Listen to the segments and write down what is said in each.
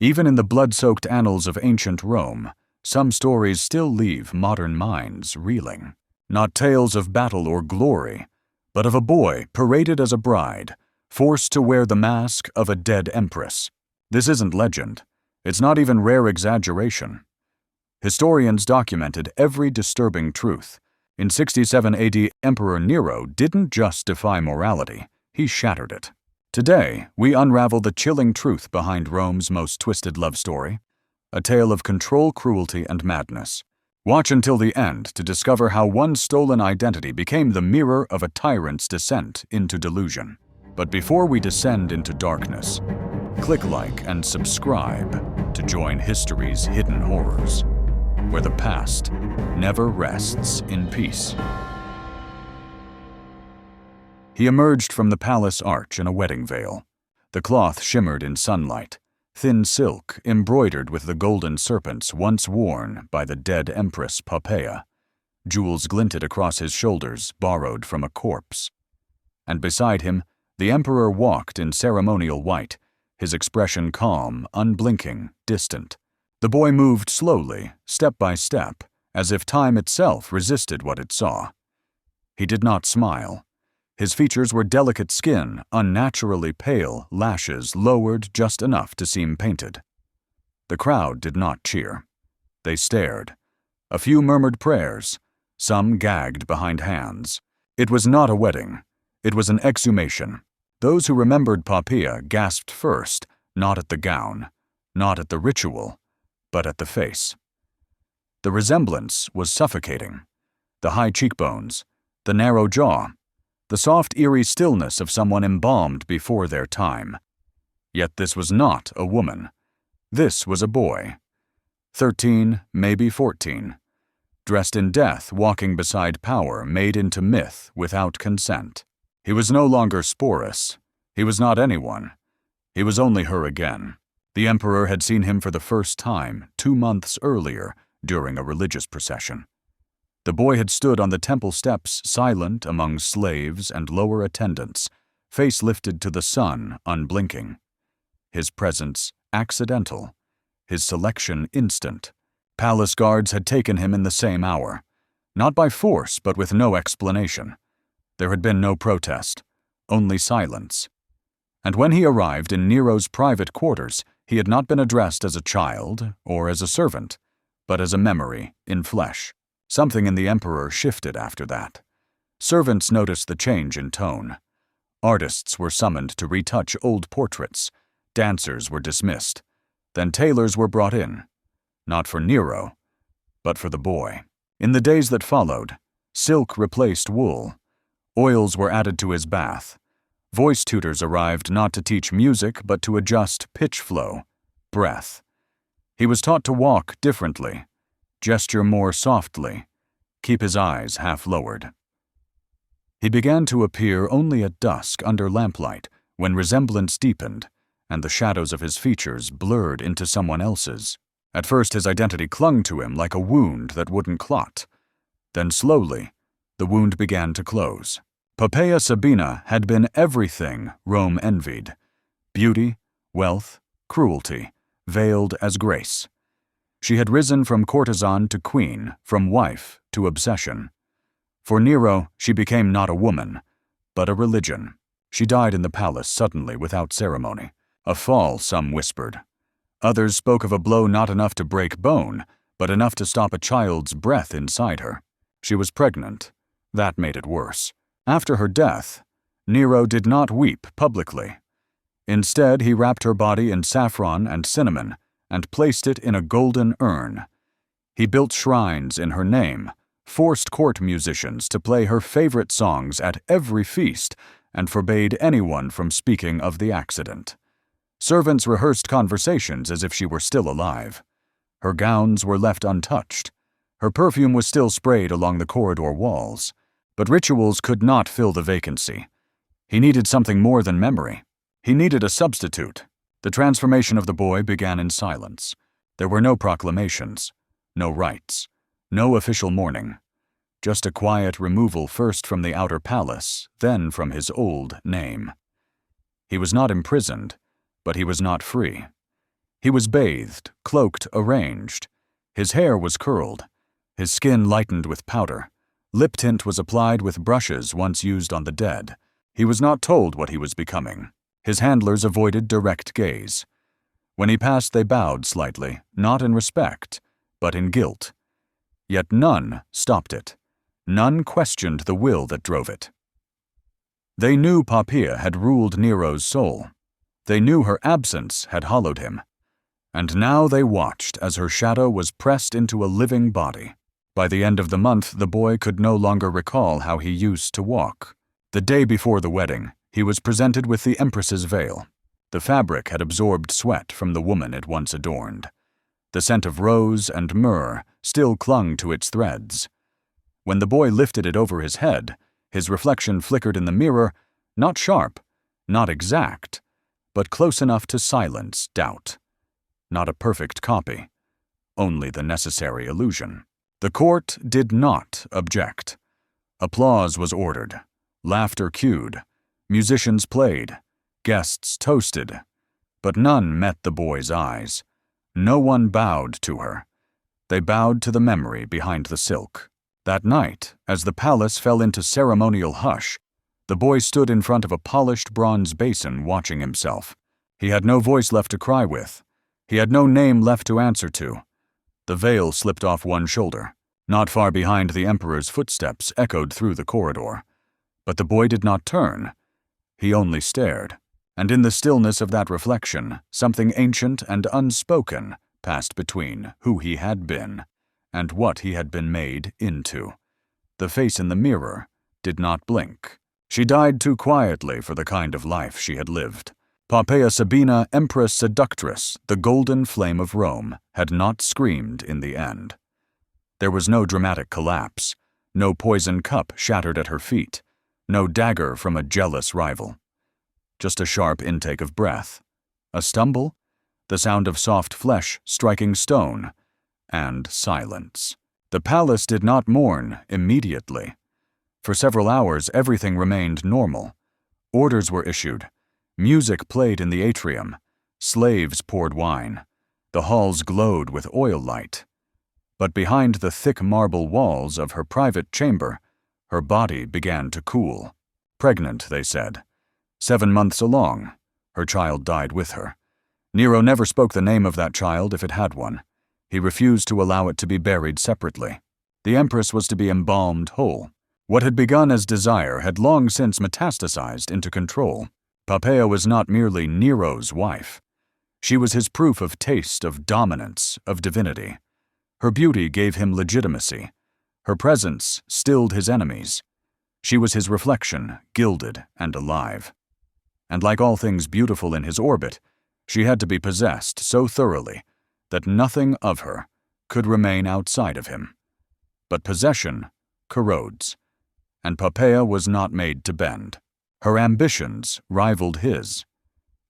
Even in the blood-soaked annals of ancient Rome, some stories still leave modern minds reeling. Not tales of battle or glory, but of a boy paraded as a bride, forced to wear the mask of a dead empress. This isn't legend. It's not even rare exaggeration. Historians documented every disturbing truth. In 67 AD, Emperor Nero didn't just defy morality, he shattered it. Today, we unravel the chilling truth behind Rome's most twisted love story, a tale of control, cruelty, and madness. Watch until the end to discover how one stolen identity became the mirror of a tyrant's descent into delusion. But before we descend into darkness, click like and subscribe to join history's hidden horrors, where the past never rests in peace. He emerged from the palace arch in a wedding veil. The cloth shimmered in sunlight, thin silk embroidered with the golden serpents once worn by the dead empress Poppaea. Jewels glinted across his shoulders, borrowed from a corpse. And beside him, the emperor walked in ceremonial white, his expression calm, unblinking, distant. The boy moved slowly, step by step, as if time itself resisted what it saw. He did not smile. His features were delicate skin, unnaturally pale, lashes lowered just enough to seem painted. The crowd did not cheer. They stared. A few murmured prayers, some gagged behind hands. It was not a wedding. It was an exhumation. Those who remembered Poppaea gasped first, not at the gown, not at the ritual, but at the face. The resemblance was suffocating. The high cheekbones, the narrow jaw, the soft, eerie stillness of someone embalmed before their time. Yet this was not a woman. This was a boy. 13, maybe 14. Dressed in death, walking beside power made into myth without consent. He was no longer Sporus. He was not anyone. He was only her again. The emperor had seen him for the first time 2 months earlier during a religious procession. The boy had stood on the temple steps silent among slaves and lower attendants, face lifted to the sun, unblinking. His presence accidental, his selection instant. Palace guards had taken him in the same hour, not by force but with no explanation. There had been no protest, only silence. And when he arrived in Nero's private quarters, he had not been addressed as a child or as a servant, but as a memory in flesh. Something in the emperor shifted after that. Servants noticed the change in tone. Artists were summoned to retouch old portraits. Dancers were dismissed. Then tailors were brought in, not for Nero, but for the boy. In the days that followed, silk replaced wool. Oils were added to his bath. Voice tutors arrived not to teach music but to adjust pitch flow, breath. He was taught to walk differently, gesture more softly, keep his eyes half lowered. He began to appear only at dusk under lamplight, when resemblance deepened, and the shadows of his features blurred into someone else's. At first his identity clung to him like a wound that wouldn't clot. Then slowly, the wound began to close. Poppaea Sabina had been everything Rome envied. Beauty, wealth, cruelty, veiled as grace. She had risen from courtesan to queen, from wife to obsession. For Nero, she became not a woman, but a religion. She died in the palace suddenly without ceremony. A fall, some whispered. Others spoke of a blow not enough to break bone, but enough to stop a child's breath inside her. She was pregnant. That made it worse. After her death, Nero did not weep publicly. Instead, he wrapped her body in saffron and cinnamon and placed it in a golden urn. He built shrines in her name, forced court musicians to play her favorite songs at every feast, and forbade anyone from speaking of the accident. Servants rehearsed conversations as if she were still alive. Her gowns were left untouched. Her perfume was still sprayed along the corridor walls. But rituals could not fill the vacancy. He needed something more than memory. He needed a substitute. The transformation of the boy began in silence. There were no proclamations, no rites, no official mourning. Just a quiet removal first from the outer palace, then from his old name. He was not imprisoned, but he was not free. He was bathed, cloaked, arranged. His hair was curled. His skin lightened with powder. Lip tint was applied with brushes once used on the dead. He was not told what he was becoming. His handlers avoided direct gaze. When he passed, they bowed slightly, not in respect, but in guilt. Yet none stopped it. None questioned the will that drove it. They knew Poppaea had ruled Nero's soul. They knew her absence had hollowed him. And now they watched as her shadow was pressed into a living body. By the end of the month, the boy could no longer recall how he used to walk. The day before the wedding, he was presented with the Empress's veil. The fabric had absorbed sweat from the woman it once adorned. The scent of rose and myrrh still clung to its threads. When the boy lifted it over his head, his reflection flickered in the mirror, not sharp, not exact, but close enough to silence doubt. Not a perfect copy, only the necessary illusion. The court did not object. Applause was ordered, laughter cued, musicians played, guests toasted, but none met the boy's eyes. No one bowed to her. They bowed to the memory behind the silk. That night, as the palace fell into ceremonial hush, the boy stood in front of a polished bronze basin watching himself. He had no voice left to cry with. He had no name left to answer to. The veil slipped off one shoulder. Not far behind, the emperor's footsteps echoed through the corridor. But the boy did not turn. He only stared. And in the stillness of that reflection, something ancient and unspoken passed between who he had been and what he had been made into. The face in the mirror did not blink. She died too quietly for the kind of life she had lived. Poppaea Sabina, Empress Seductress, the golden flame of Rome, had not screamed in the end. There was no dramatic collapse, no poison cup shattered at her feet, no dagger from a jealous rival. Just a sharp intake of breath, a stumble, the sound of soft flesh striking stone, and silence. The palace did not mourn immediately. For several hours, everything remained normal. Orders were issued. Music played in the atrium. Slaves poured wine. The halls glowed with oil light. But behind the thick marble walls of her private chamber, her body began to cool. Pregnant, they said. 7 months along, her child died with her. Nero never spoke the name of that child if it had one. He refused to allow it to be buried separately. The empress was to be embalmed whole. What had begun as desire had long since metastasized into control. Poppaea was not merely Nero's wife. She was his proof of taste, of dominance, of divinity. Her beauty gave him legitimacy. Her presence stilled his enemies. She was his reflection, gilded and alive. And like all things beautiful in his orbit, she had to be possessed so thoroughly that nothing of her could remain outside of him. But possession corrodes, and Poppaea was not made to bend. Her ambitions rivaled his.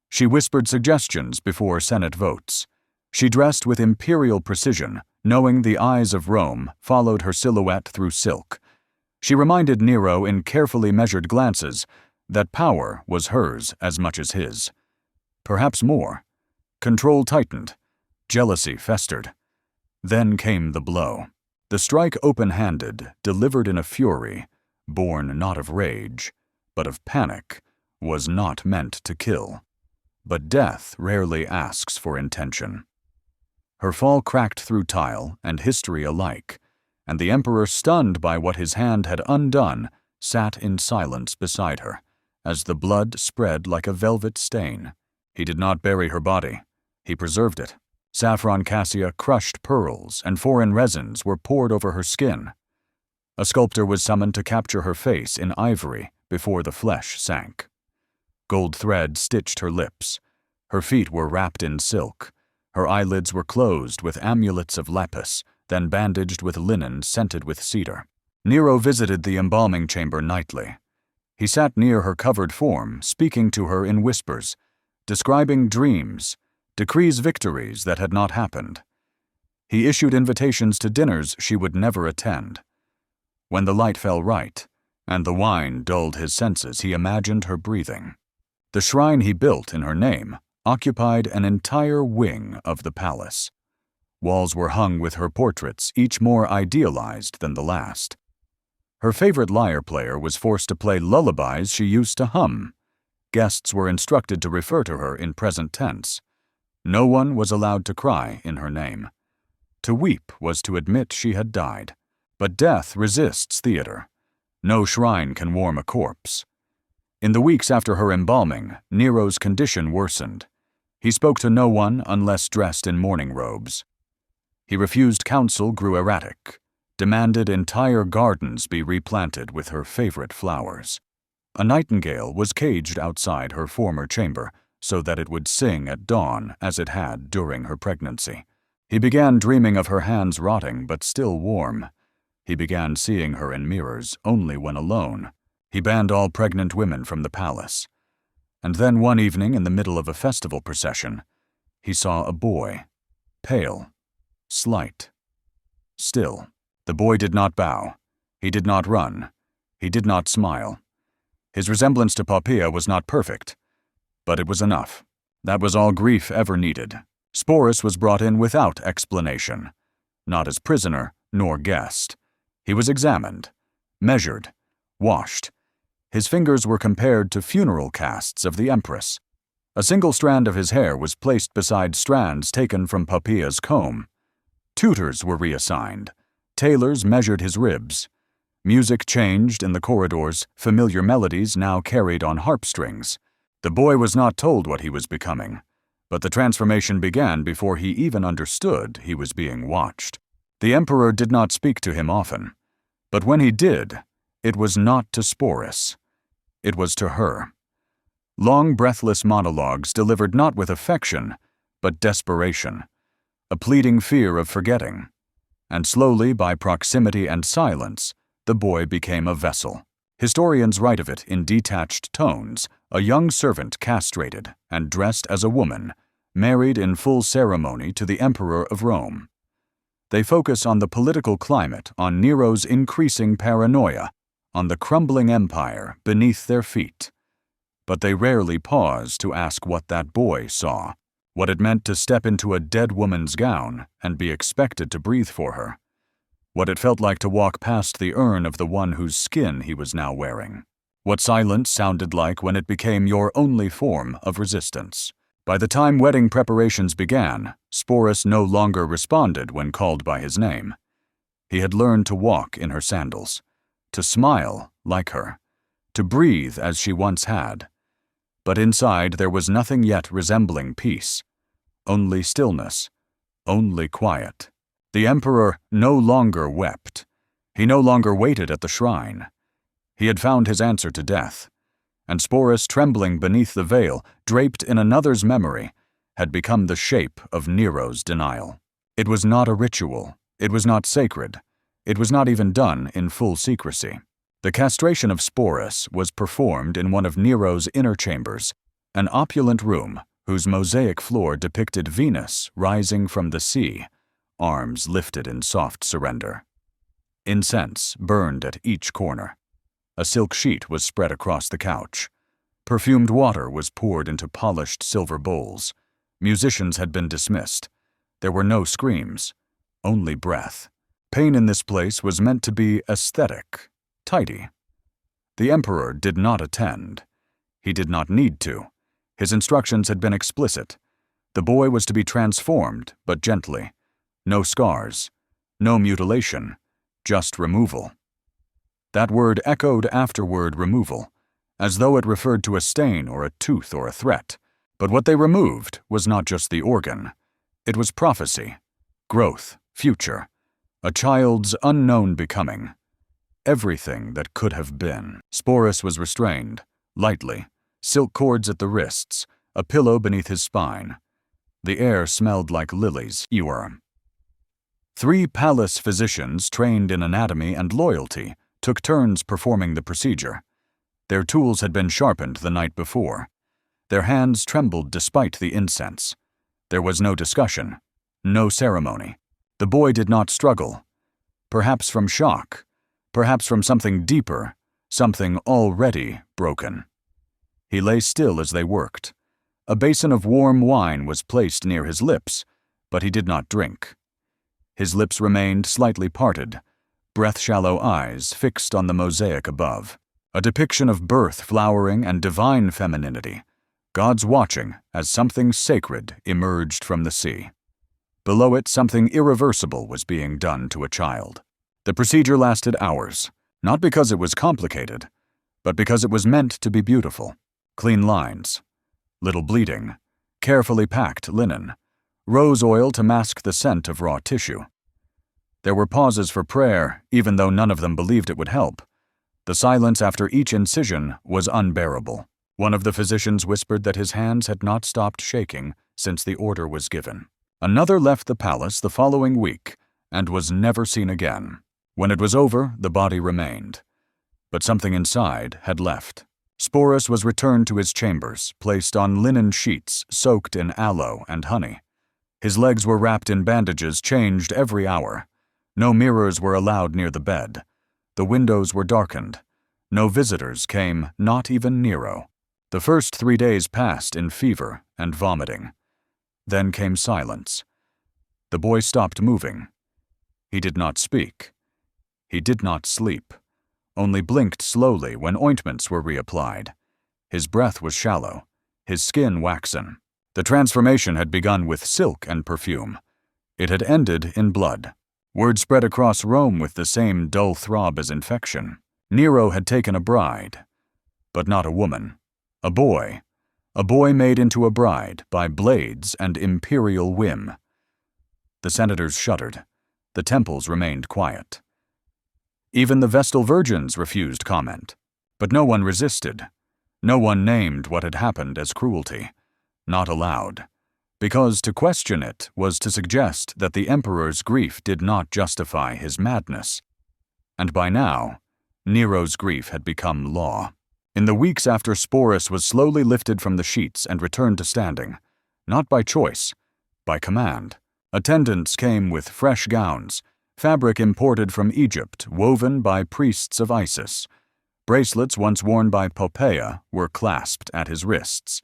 She whispered suggestions before Senate votes. She dressed with imperial precision, knowing the eyes of Rome followed her silhouette through silk. She reminded Nero in carefully measured glances that power was hers as much as his. Perhaps more. Control tightened. Jealousy festered. Then came the blow. The strike open-handed, delivered in a fury, born not of rage, but of panic, was not meant to kill. But death rarely asks for intention. Her fall cracked through tile and history alike, and the emperor, stunned by what his hand had undone, sat in silence beside her, as the blood spread like a velvet stain. He did not bury her body. He preserved it. Saffron cassia, crushed pearls, and foreign resins were poured over her skin. A sculptor was summoned to capture her face in ivory before the flesh sank. Gold thread stitched her lips. Her feet were wrapped in silk. Her eyelids were closed with amulets of lapis, then bandaged with linen scented with cedar. Nero visited the embalming chamber nightly. He sat near her covered form, speaking to her in whispers, describing dreams, decrees victories that had not happened. He issued invitations to dinners she would never attend. When the light fell right, and the wine dulled his senses, he imagined her breathing. The shrine he built in her name occupied an entire wing of the palace. Walls were hung with her portraits, each more idealized than the last. Her favorite lyre player was forced to play lullabies she used to hum. Guests were instructed to refer to her in present tense. No one was allowed to cry in her name. To weep was to admit she had died. But death resists theater. No shrine can warm a corpse. In the weeks after her embalming, Nero's condition worsened. He spoke to no one unless dressed in mourning robes. He refused counsel, grew erratic, demanded entire gardens be replanted with her favorite flowers. A nightingale was caged outside her former chamber so that it would sing at dawn as it had during her pregnancy. He began dreaming of her hands rotting but still warm. He began seeing her in mirrors only when alone. He banned all pregnant women from the palace. And then one evening in the middle of a festival procession, he saw a boy, pale, slight, still. The boy did not bow. He did not run. He did not smile. His resemblance to Poppaea was not perfect, but it was enough. That was all grief ever needed. Sporus was brought in without explanation, not as prisoner nor guest. He was examined, measured, washed. His fingers were compared to funeral casts of the empress. A single strand of his hair was placed beside strands taken from Poppaea's comb. Tutors were reassigned. Tailors measured his ribs. Music changed in the corridors, familiar melodies now carried on harp strings. The boy was not told what he was becoming, but the transformation began before he even understood he was being watched. The emperor did not speak to him often, but when he did, it was not to Sporus. It was to her. Long, breathless monologues delivered not with affection, but desperation, a pleading fear of forgetting. And slowly, by proximity and silence, the boy became a vessel. Historians write of it in detached tones, a young servant castrated and dressed as a woman, married in full ceremony to the emperor of Rome. They focus on the political climate, on Nero's increasing paranoia, on the crumbling empire beneath their feet. But they rarely pause to ask what that boy saw, what it meant to step into a dead woman's gown and be expected to breathe for her, what it felt like to walk past the urn of the one whose skin he was now wearing, what silence sounded like when it became your only form of resistance. By the time wedding preparations began, Sporus no longer responded when called by his name. He had learned to walk in her sandals, to smile like her, to breathe as she once had. But inside there was nothing yet resembling peace, only stillness, only quiet. The emperor no longer wept. He no longer waited at the shrine. He had found his answer to death, and Sporus, trembling beneath the veil, draped in another's memory, had become the shape of Nero's denial. It was not a ritual. It was not sacred. It was not even done in full secrecy. The castration of Sporus was performed in one of Nero's inner chambers, an opulent room whose mosaic floor depicted Venus rising from the sea, arms lifted in soft surrender. Incense burned at each corner. A silk sheet was spread across the couch. Perfumed water was poured into polished silver bowls. Musicians had been dismissed. There were no screams, only breath. Pain in this place was meant to be aesthetic, tidy. The emperor did not attend. He did not need to. His instructions had been explicit. The boy was to be transformed, but gently. No scars, no mutilation, just removal. That word echoed afterward removal, as though it referred to a stain or a tooth or a threat. But what they removed was not just the organ. It was prophecy, growth, future, a child's unknown becoming. Everything that could have been. Sporus was restrained, lightly, silk cords at the wrists, a pillow beneath his spine. The air smelled like lilies. Ewer. 3 palace physicians trained in anatomy and loyalty took turns performing the procedure. Their tools had been sharpened the night before. Their hands trembled despite the incense. There was no discussion, no ceremony. The boy did not struggle. Perhaps from shock, perhaps from something deeper, something already broken. He lay still as they worked, A basin of warm wine was placed near his lips, but he did not drink. His lips remained slightly parted, breath-shallow eyes fixed on the mosaic above. A depiction of birth, flowering, and divine femininity. God's watching as something sacred emerged from the sea. Below it, something irreversible was being done to a child. The procedure lasted hours, not because it was complicated, but because it was meant to be beautiful. Clean lines, little bleeding, carefully packed linen, rose oil to mask the scent of raw tissue. There were pauses for prayer, even though none of them believed it would help. The silence after each incision was unbearable. One of the physicians whispered that his hands had not stopped shaking since the order was given. Another left the palace the following week and was never seen again. When it was over, the body remained. But something inside had left. Sporus was returned to his chambers, placed on linen sheets soaked in aloe and honey. His legs were wrapped in bandages changed every hour. No mirrors were allowed near the bed. The windows were darkened. No visitors came, not even Nero. The first 3 days passed in fever and vomiting. Then came silence. The boy stopped moving. He did not speak. He did not sleep, only blinked slowly when ointments were reapplied. His breath was shallow, his skin waxen. The transformation had begun with silk and perfume. It had ended in blood. Word spread across Rome with the same dull throb as infection. Nero had taken a bride, but not a woman. A boy made into a bride by blades and imperial whim. The senators shuddered. The temples remained quiet. Even the Vestal virgins refused comment. But no one resisted. No one named what had happened as cruelty. Not aloud. Because to question it was to suggest that the emperor's grief did not justify his madness. And by now, Nero's grief had become law. In the weeks after Sporus was slowly lifted from the sheets and returned to standing, not by choice, by command, attendants came with fresh gowns, fabric imported from Egypt woven by priests of Isis. Bracelets once worn by Poppaea were clasped at his wrists.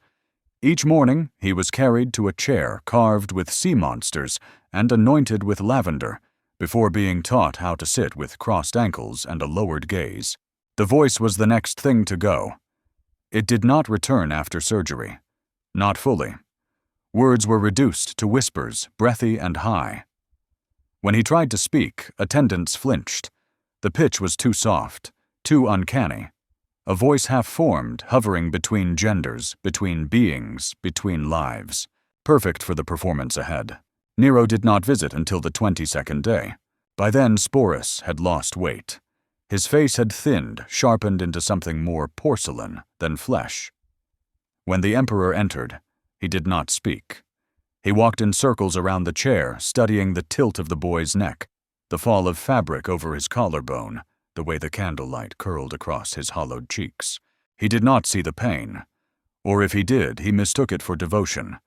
Each morning he was carried to a chair carved with sea monsters and anointed with lavender, before being taught how to sit with crossed ankles and a lowered gaze. The voice was the next thing to go. It did not return after surgery. Not fully. Words were reduced to whispers, breathy and high. When he tried to speak, attendants flinched. The pitch was too soft, too uncanny. A voice half-formed, hovering between genders, between beings, between lives. Perfect for the performance ahead. Nero did not visit until the 22nd day. By then, Sporus had lost weight. His face had thinned, sharpened into something more porcelain than flesh. When the emperor entered, he did not speak. He walked in circles around the chair, studying the tilt of the boy's neck, the fall of fabric over his collarbone, the way the candlelight curled across his hollowed cheeks. He did not see the pain. Or if he did, he mistook it for devotion.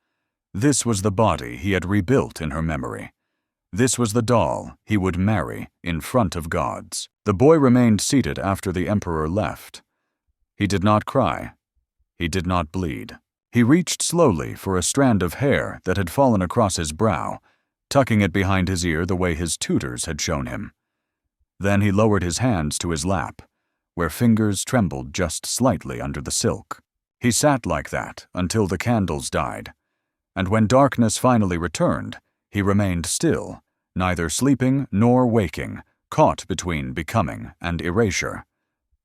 This was the body he had rebuilt in her memory. This was the doll he would marry in front of gods. The boy remained seated after the emperor left. He did not cry. He did not bleed. He reached slowly for a strand of hair that had fallen across his brow, tucking it behind his ear the way his tutors had shown him. Then he lowered his hands to his lap, where fingers trembled just slightly under the silk. He sat like that until the candles died, and when darkness finally returned, he remained still, neither sleeping nor waking, caught between becoming and erasure.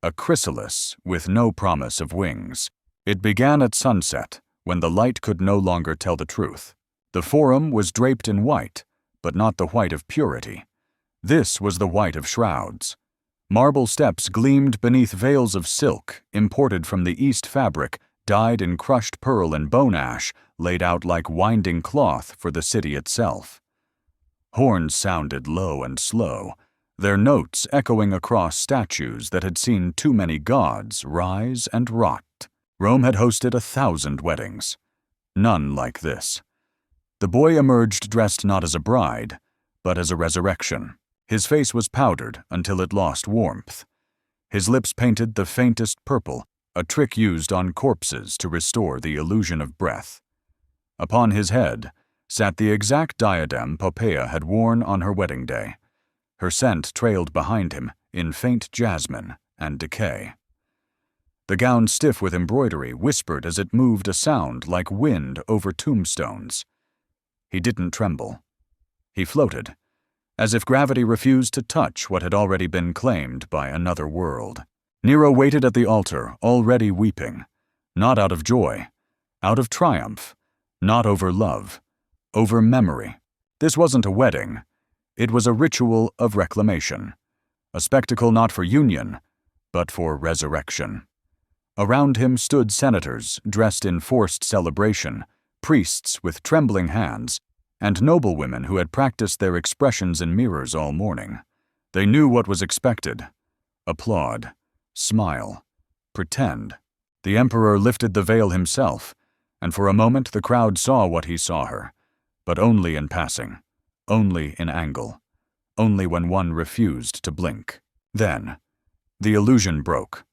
A chrysalis with no promise of wings. It began at sunset, when the light could no longer tell the truth. The forum was draped in white, but not the white of purity. This was the white of shrouds. Marble steps gleamed beneath veils of silk, imported from the East fabric, dyed in crushed pearl and bone ash, laid out like winding cloth for the city itself. Horns sounded low and slow, their notes echoing across statues that had seen too many gods rise and rot. Rome had hosted 1,000 weddings. None like this. The boy emerged dressed not as a bride, but as a resurrection. His face was powdered until it lost warmth. His lips painted the faintest purple, a trick used on corpses to restore the illusion of breath. Upon his head sat the exact diadem Poppaea had worn on her wedding day. Her scent trailed behind him in faint jasmine and decay. The gown, stiff with embroidery, whispered as it moved a sound like wind over tombstones. He didn't tremble. He floated, as if gravity refused to touch what had already been claimed by another world. Nero waited at the altar, already weeping, not out of joy, out of triumph, not over love, over memory. This wasn't a wedding. It was a ritual of reclamation, a spectacle not for union, but for resurrection. Around him stood senators dressed in forced celebration, priests with trembling hands, and noblewomen who had practiced their expressions in mirrors all morning. They knew what was expected. Applaud, smile, pretend. The emperor lifted the veil himself, and for a moment the crowd saw what he saw her, but only in passing, only in angle, only when one refused to blink. Then, the illusion broke,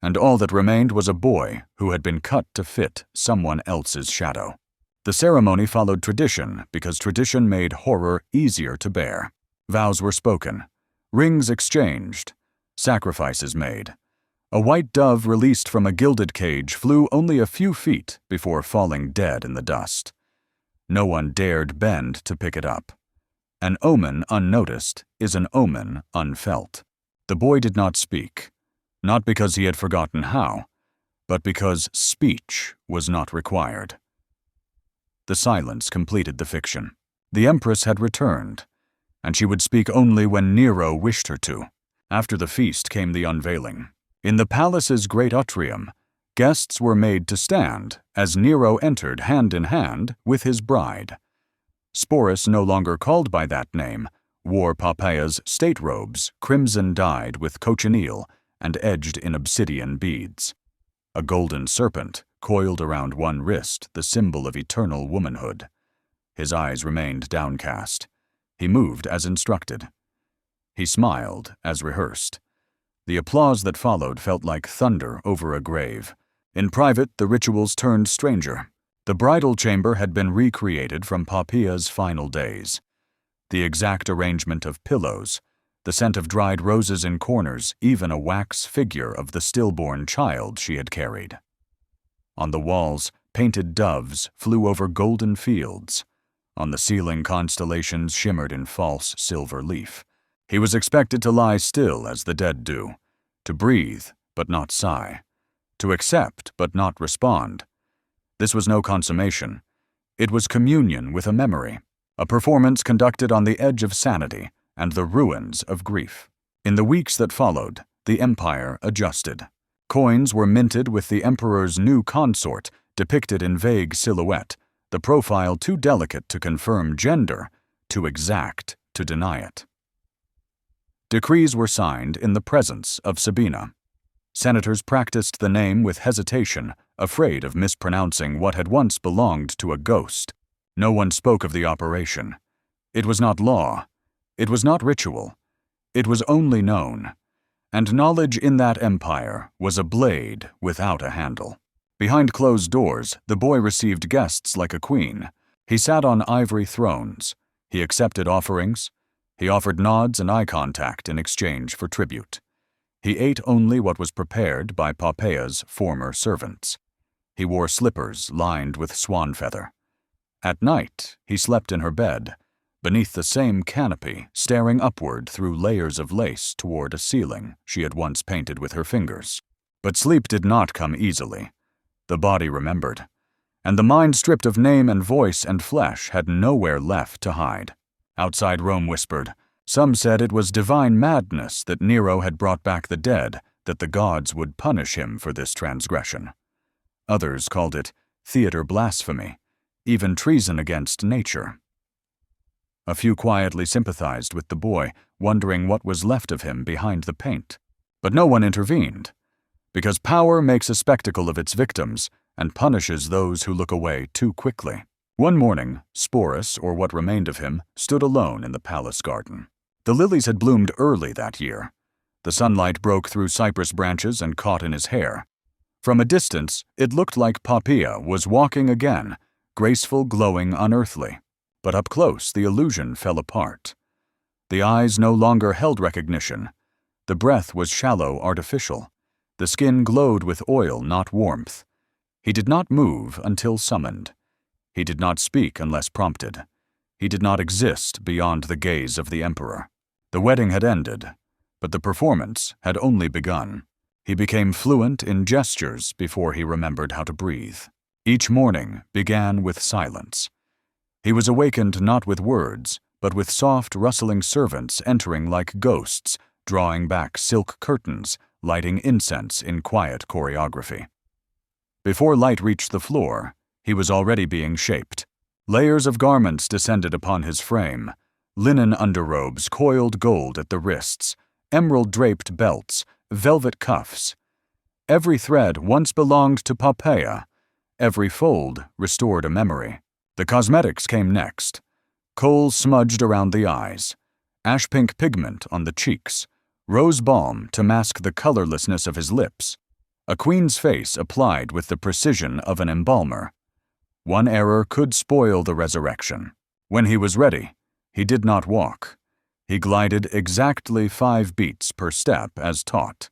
and all that remained was a boy who had been cut to fit someone else's shadow. The ceremony followed tradition because tradition made horror easier to bear. Vows were spoken, rings exchanged, sacrifices made. A white dove released from a gilded cage flew only a few feet before falling dead in the dust. No one dared bend to pick it up. An omen unnoticed is an omen unfelt. The boy did not speak, not because he had forgotten how, but because speech was not required. The silence completed the fiction. The Empress had returned, and she would speak only when Nero wished her to. After the feast came the unveiling. In the palace's great atrium, guests were made to stand as Nero entered hand in hand with his bride. Sporus, no longer called by that name, wore Poppaea's state robes, crimson-dyed with cochineal and edged in obsidian beads. A golden serpent coiled around one wrist, the symbol of eternal womanhood. His eyes remained downcast. He moved as instructed. He smiled as rehearsed. The applause that followed felt like thunder over a grave. In private, the rituals turned stranger. The bridal chamber had been recreated from Poppaea's final days. The exact arrangement of pillows, the scent of dried roses in corners, even a wax figure of the stillborn child she had carried. On the walls, painted doves flew over golden fields. On the ceiling, constellations shimmered in false silver leaf. He was expected to lie still as the dead do, to breathe but not sigh, to accept but not respond. This was no consummation. It was communion with a memory, a performance conducted on the edge of sanity and the ruins of grief. In the weeks that followed, the empire adjusted. Coins were minted with the emperor's new consort depicted in vague silhouette, the profile too delicate to confirm gender, too exact to deny it. Decrees were signed in the presence of Sabina. Senators practiced the name with hesitation, afraid of mispronouncing what had once belonged to a ghost. No one spoke of the operation. It was not law. It was not ritual. It was only known. And knowledge in that empire was a blade without a handle. Behind closed doors, the boy received guests like a queen. He sat on ivory thrones. He accepted offerings. He offered nods and eye contact in exchange for tribute. He ate only what was prepared by Poppaea's former servants. He wore slippers lined with swan feather. At night, he slept in her bed, beneath the same canopy, staring upward through layers of lace toward a ceiling she had once painted with her fingers. But sleep did not come easily. The body remembered, and the mind, stripped of name and voice and flesh, had nowhere left to hide. Outside Rome whispered. Some said it was divine madness that Nero had brought back the dead, that the gods would punish him for this transgression. Others called it theater blasphemy, even treason against nature. A few quietly sympathized with the boy, wondering what was left of him behind the paint. But no one intervened, because power makes a spectacle of its victims and punishes those who look away too quickly. One morning, Sporus, or what remained of him, stood alone in the palace garden. The lilies had bloomed early that year. The sunlight broke through cypress branches and caught in his hair. From a distance, it looked like Poppaea was walking again, graceful, glowing, unearthly. But up close, the illusion fell apart. The eyes no longer held recognition. The breath was shallow, artificial. The skin glowed with oil, not warmth. He did not move until summoned. He did not speak unless prompted. He did not exist beyond the gaze of the emperor. The wedding had ended, but the performance had only begun. He became fluent in gestures before he remembered how to breathe. Each morning began with silence. He was awakened not with words, but with soft, rustling servants entering like ghosts, drawing back silk curtains, lighting incense in quiet choreography. Before light reached the floor, he was already being shaped. Layers of garments descended upon his frame, linen underrobes, coiled gold at the wrists, emerald-draped belts, velvet cuffs. Every thread once belonged to Poppaea. Every fold restored a memory. The cosmetics came next. Kohl smudged around the eyes, ash-pink pigment on the cheeks, rose balm to mask the colorlessness of his lips, a queen's face applied with the precision of an embalmer. One error could spoil the resurrection. When he was ready, he did not walk. He glided exactly 5 beats per step as taught.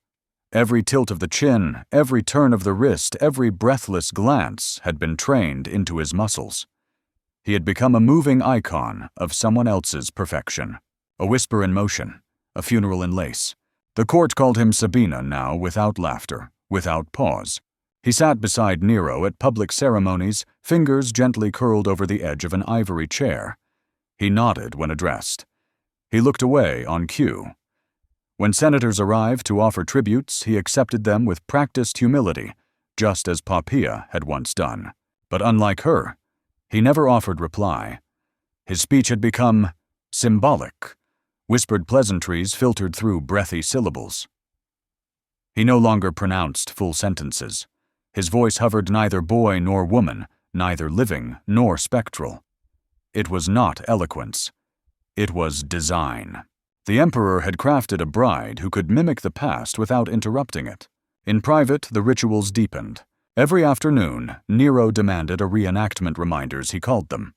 Every tilt of the chin, every turn of the wrist, every breathless glance had been trained into his muscles. He had become a moving icon of someone else's perfection. A whisper in motion, a funeral in lace. The court called him Sabina now without laughter, without pause. He sat beside Nero at public ceremonies, fingers gently curled over the edge of an ivory chair. He nodded when addressed. He looked away on cue. When senators arrived to offer tributes, he accepted them with practiced humility, just as Poppaea had once done. But unlike her, he never offered reply. His speech had become symbolic. Whispered pleasantries filtered through breathy syllables. He no longer pronounced full sentences. His voice hovered neither boy nor woman, neither living nor spectral. It was not eloquence. It was design. The emperor had crafted a bride who could mimic the past without interrupting it. In private, the rituals deepened. Every afternoon, Nero demanded a reenactment reminders, he called them.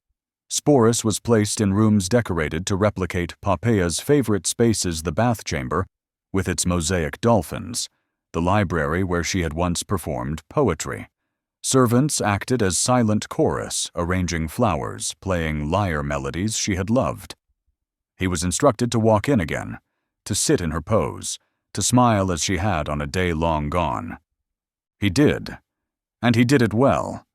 Sporus was placed in rooms decorated to replicate Poppaea's favorite spaces, the bath chamber, with its mosaic dolphins, the library where she had once performed poetry. Servants acted as silent chorus, arranging flowers, playing lyre melodies she had loved. He was instructed to walk in again, to sit in her pose, to smile as she had on a day long gone. He did, and he did it well.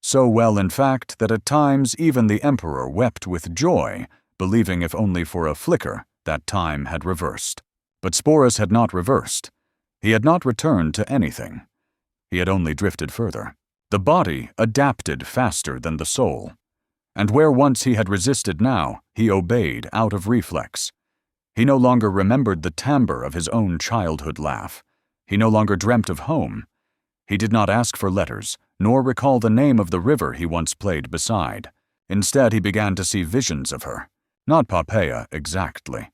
So well, in fact, that at times even the emperor wept with joy, believing if only for a flicker that time had reversed. But Sporus had not reversed. He had not returned to anything. He had only drifted further. The body adapted faster than the soul. And where once he had resisted now, he obeyed out of reflex. He no longer remembered the timbre of his own childhood laugh. He no longer dreamt of home. He did not ask for letters, nor recall the name of the river he once played beside. Instead, he began to see visions of her. Not Poppaea exactly,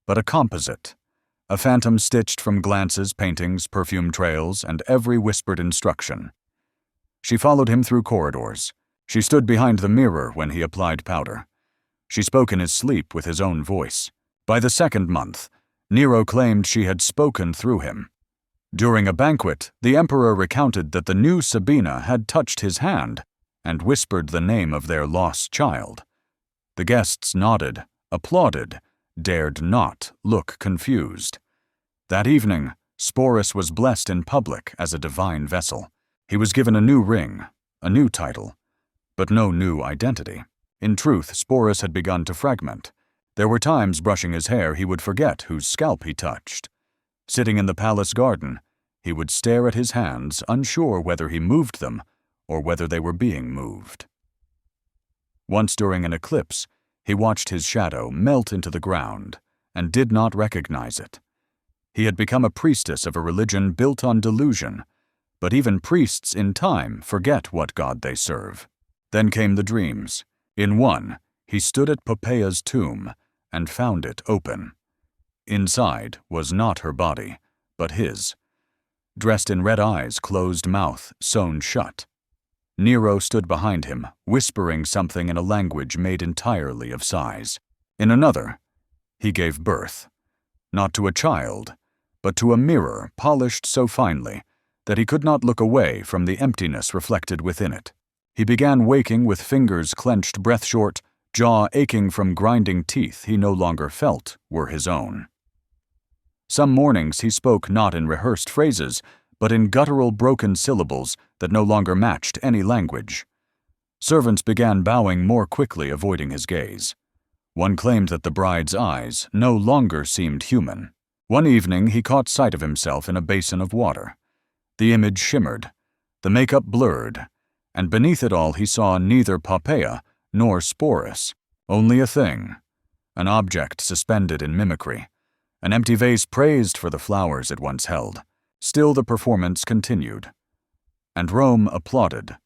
but a composite. A phantom stitched from glances, paintings, perfume trails, and every whispered instruction. She followed him through corridors. She stood behind the mirror when he applied powder. She spoke in his sleep with his own voice. By the 2nd month, Nero claimed she had spoken through him. During a banquet, the emperor recounted that the new Sabina had touched his hand and whispered the name of their lost child. The guests nodded, applauded, dared not look confused. That evening, Sporus was blessed in public as a divine vessel. He was given a new ring, a new title, but no new identity. In truth, Sporus had begun to fragment. There were times brushing his hair he would forget whose scalp he touched. Sitting in the palace garden, he would stare at his hands, unsure whether he moved them or whether they were being moved. Once during an eclipse, he watched his shadow melt into the ground and did not recognize it. He had become a priestess of a religion built on delusion, but even priests in time forget what God they serve. Then came the dreams. In one, he stood at Poppaea's tomb and found it open. Inside was not her body, but his. Dressed in red eyes, closed mouth, sewn shut. Nero stood behind him, whispering something in a language made entirely of sighs. In another, he gave birth, not to a child, but to a mirror polished so finely that he could not look away from the emptiness reflected within it. He began waking with fingers clenched breath-short, jaw aching from grinding teeth he no longer felt were his own. Some mornings he spoke not in rehearsed phrases, but in guttural broken syllables that no longer matched any language. Servants began bowing more quickly, avoiding his gaze. One claimed that the bride's eyes no longer seemed human. One evening he caught sight of himself in a basin of water. The image shimmered, the makeup blurred, and beneath it all he saw neither Poppaea nor Sporus, only a thing, an object suspended in mimicry, an empty vase praised for the flowers it once held. Still the performance continued. And Rome applauded,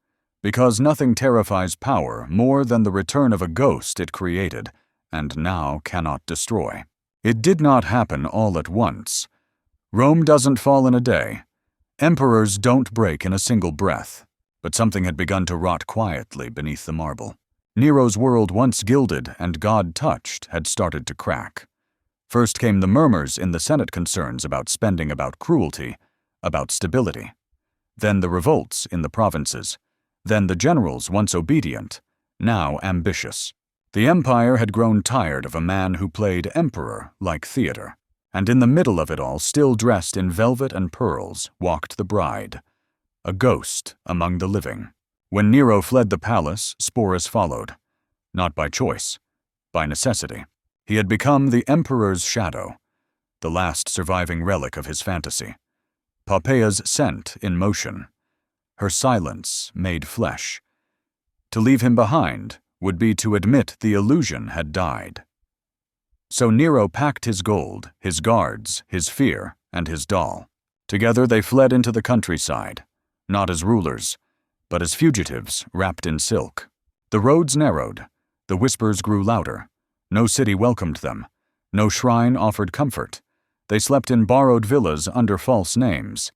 because nothing terrifies power more than the return of a ghost it created and now cannot destroy. It did not happen all at once. Rome doesn't fall in a day. Emperors don't break in a single breath. But something had begun to rot quietly beneath the marble. Nero's world, once gilded and God-touched, had started to crack. First came the murmurs in the Senate concerns about spending, about cruelty, about stability. Then the revolts in the provinces. Then the generals, once obedient, now ambitious. The empire had grown tired of a man who played emperor like theater. And in the middle of it all, still dressed in velvet and pearls, walked the bride, a ghost among the living. When Nero fled the palace, Sporus followed, not by choice, by necessity. He had become the emperor's shadow, the last surviving relic of his fantasy. Poppaea's scent in motion, her silence made flesh. To leave him behind would be to admit the illusion had died. So Nero packed his gold, his guards, his fear, and his doll. Together they fled into the countryside, not as rulers, but as fugitives wrapped in silk. The roads narrowed, the whispers grew louder. No city welcomed them, no shrine offered comfort. They slept in borrowed villas under false names.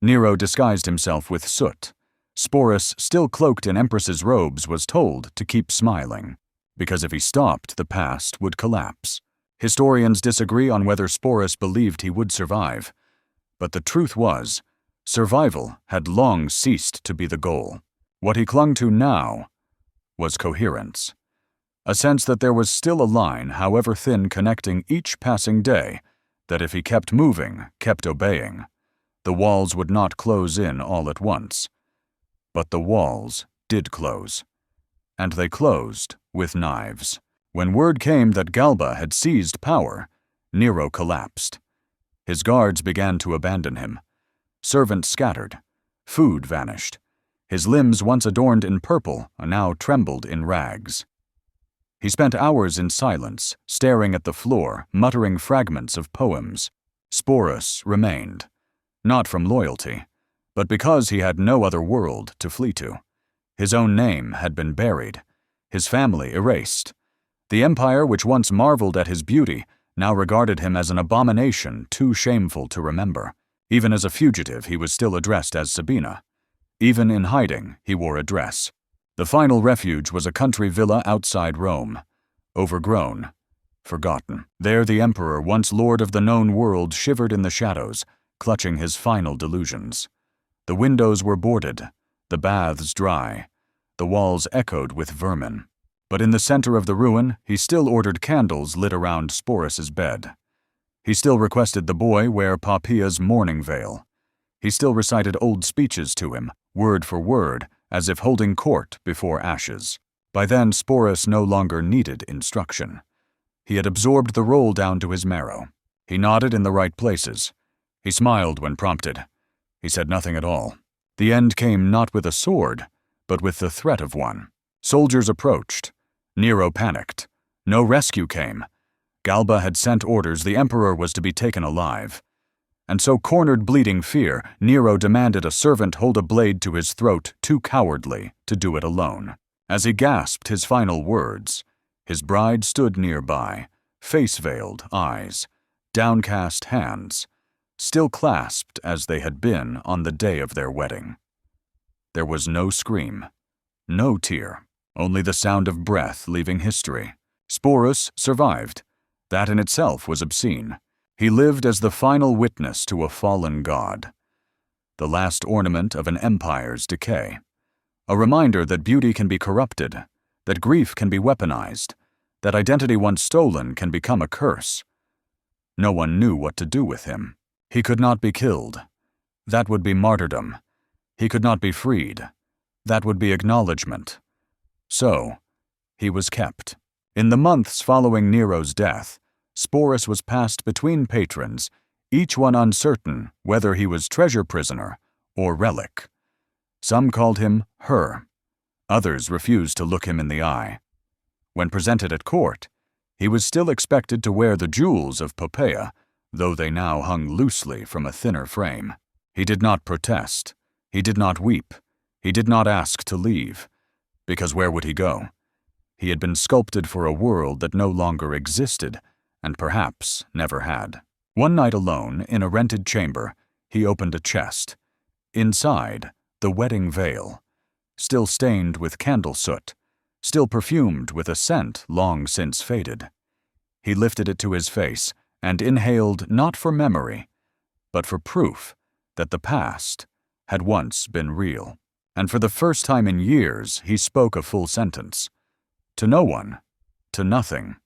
Nero disguised himself with soot. Sporus, still cloaked in empress's robes, was told to keep smiling, because if he stopped, the past would collapse. Historians disagree on whether Sporus believed he would survive, but the truth was, survival had long ceased to be the goal. What he clung to now was coherence, a sense that there was still a line, however thin, connecting each passing day, that if he kept moving, kept obeying, the walls would not close in all at once. But the walls did close, and they closed with knives. When word came that Galba had seized power, Nero collapsed. His guards began to abandon him. Servants scattered. Food vanished. His limbs, once adorned in purple, now trembled in rags. He spent hours in silence, staring at the floor, muttering fragments of poems. Sporus remained, not from loyalty, but because he had no other world to flee to. His own name had been buried, his family erased. The empire, which once marveled at his beauty, now regarded him as an abomination too shameful to remember. Even as a fugitive, he was still addressed as Sabina. Even in hiding, he wore a dress. The final refuge was a country villa outside Rome, overgrown, forgotten. There the emperor, once lord of the known world, shivered in the shadows, clutching his final delusions. The windows were boarded, the baths dry, the walls echoed with vermin. But in the center of the ruin, he still ordered candles lit around Sporus's bed. He still requested the boy wear Poppaea's mourning veil. He still recited old speeches to him, word for word, as if holding court before ashes. By then, Sporus no longer needed instruction. He had absorbed the role down to his marrow. He nodded in the right places. He smiled when prompted. He said nothing at all. The end came not with a sword, but with the threat of one. Soldiers approached. Nero panicked. No rescue came. Galba had sent orders the emperor was to be taken alive. And so, cornered bleeding fear, Nero demanded a servant hold a blade to his throat, too cowardly to do it alone. As he gasped his final words, his bride stood nearby, face-veiled eyes, downcast hands, still clasped as they had been on the day of their wedding. There was no scream, No tear, only the sound of breath leaving history. Sporus survived. That in itself was obscene. He lived as the final witness to a fallen god. The last ornament of an empire's decay. A reminder that beauty can be corrupted, that grief can be weaponized, that identity once stolen can become a curse. No one knew what to do with him. He could not be killed. That would be martyrdom. He could not be freed. That would be acknowledgement. So, he was kept. In the months following Nero's death, Sporus was passed between patrons, each one uncertain whether he was treasure prisoner or relic. Some called him her. Others refused to look him in the eye. When presented at court, he was still expected to wear the jewels of Poppaea, though they now hung loosely from a thinner frame. He did not protest. He did not weep. He did not ask to leave. Because where would he go? He had been sculpted for a world that no longer existed, and perhaps never had. One night alone, in a rented chamber, he opened a chest. Inside, the wedding veil, still stained with candle soot, still perfumed with a scent long since faded. He lifted it to his face and inhaled not for memory, but for proof that the past had once been real. And for the first time in years, he spoke a full sentence. To no one, to nothing.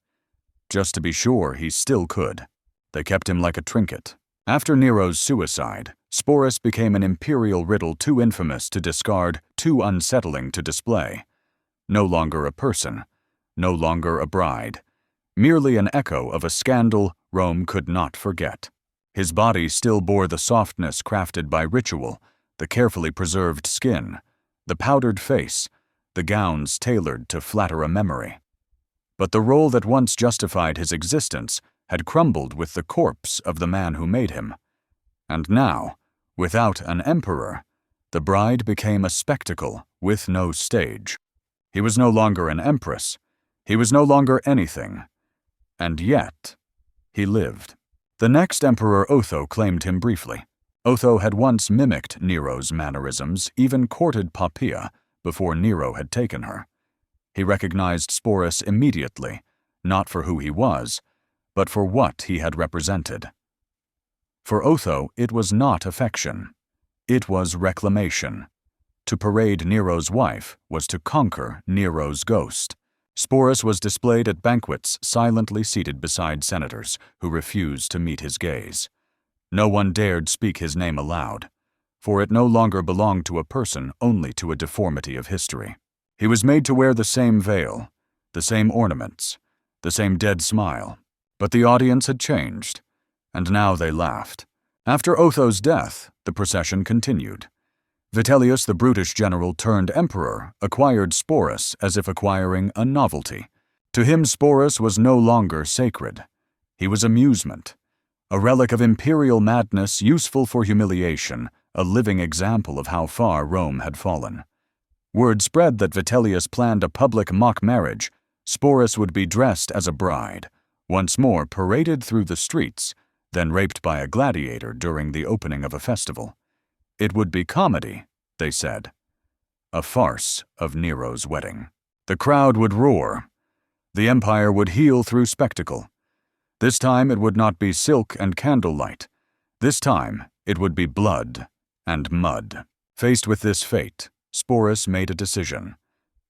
Just to be sure he still could. They kept him like a trinket. After Nero's suicide, Sporus became an imperial riddle too infamous to discard, too unsettling to display. No longer a person, no longer a bride, merely an echo of a scandal Rome could not forget. His body still bore the softness crafted by ritual, the carefully preserved skin, the powdered face, the gowns tailored to flatter a memory. But the role that once justified his existence had crumbled with the corpse of the man who made him. And now, without an emperor, the bride became a spectacle with no stage. He was no longer an empress. He was no longer anything. And yet, he lived. The next emperor, Otho, claimed him briefly. Otho had once mimicked Nero's mannerisms, even courted Poppaea before Nero had taken her. He recognized Sporus immediately, not for who he was, but for what he had represented. For Otho, it was not affection. It was reclamation. To parade Nero's wife was to conquer Nero's ghost. Sporus was displayed at banquets, silently seated beside senators who refused to meet his gaze. No one dared speak his name aloud, for it no longer belonged to a person, only to a deformity of history. He was made to wear the same veil, the same ornaments, the same dead smile. But the audience had changed, and now they laughed. After Otho's death, the procession continued. Vitellius, the brutish general turned emperor, acquired Sporus as if acquiring a novelty. To him, Sporus was no longer sacred. He was amusement, a relic of imperial madness useful for humiliation, a living example of how far Rome had fallen. Word spread that Vitellius planned a public mock marriage. Sporus would be dressed as a bride, once more paraded through the streets, then raped by a gladiator during the opening of a festival. It would be comedy, they said. A farce of Nero's wedding. The crowd would roar. The empire would heal through spectacle. This time it would not be silk and candlelight. This time it would be blood and mud. Faced with this fate, Sporus made a decision.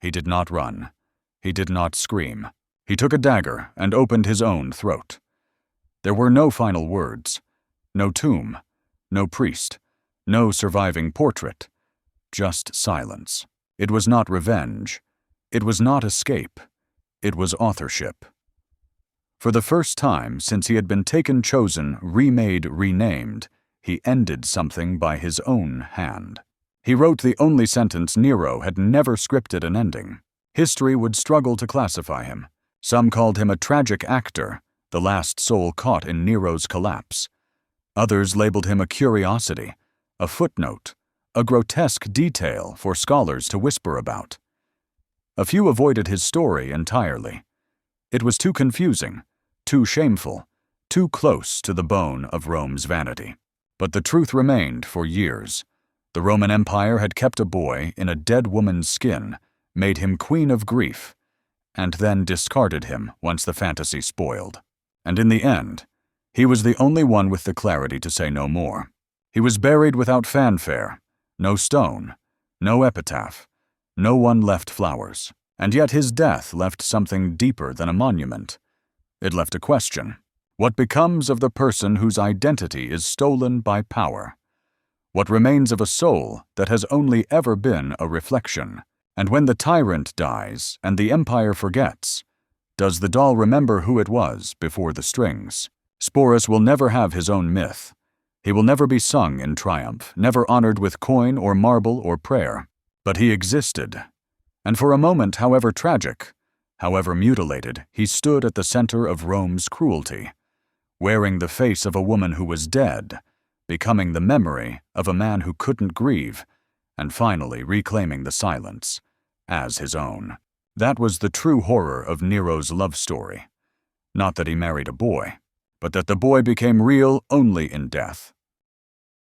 He did not run. He did not scream. He took a dagger and opened his own throat. There were no final words, no tomb, no priest, no surviving portrait, just silence. It was not revenge. It was not escape. It was authorship. For the first time since he had been taken, chosen, remade, renamed, he ended something by his own hand. He wrote the only sentence Nero had never scripted an ending. History would struggle to classify him. Some called him a tragic actor, the last soul caught in Nero's collapse. Others labeled him a curiosity, a footnote, a grotesque detail for scholars to whisper about. A few avoided his story entirely. It was too confusing, too shameful, too close to the bone of Rome's vanity. But the truth remained for years. The Roman Empire had kept a boy in a dead woman's skin, made him queen of grief, and then discarded him once the fantasy spoiled. And in the end, he was the only one with the clarity to say no more. He was buried without fanfare, no stone, no epitaph, no one left flowers. And yet his death left something deeper than a monument. It left a question. What becomes of the person whose identity is stolen by power? What remains of a soul that has only ever been a reflection? And when the tyrant dies and the empire forgets, does the doll remember who it was before the strings? Sporus will never have his own myth. He will never be sung in triumph, never honored with coin or marble or prayer. But he existed. And for a moment, however tragic, however mutilated, he stood at the center of Rome's cruelty, wearing the face of a woman who was dead, becoming the memory of a man who couldn't grieve, and finally reclaiming the silence as his own. That was the true horror of Nero's love story. Not that he married a boy, but that the boy became real only in death.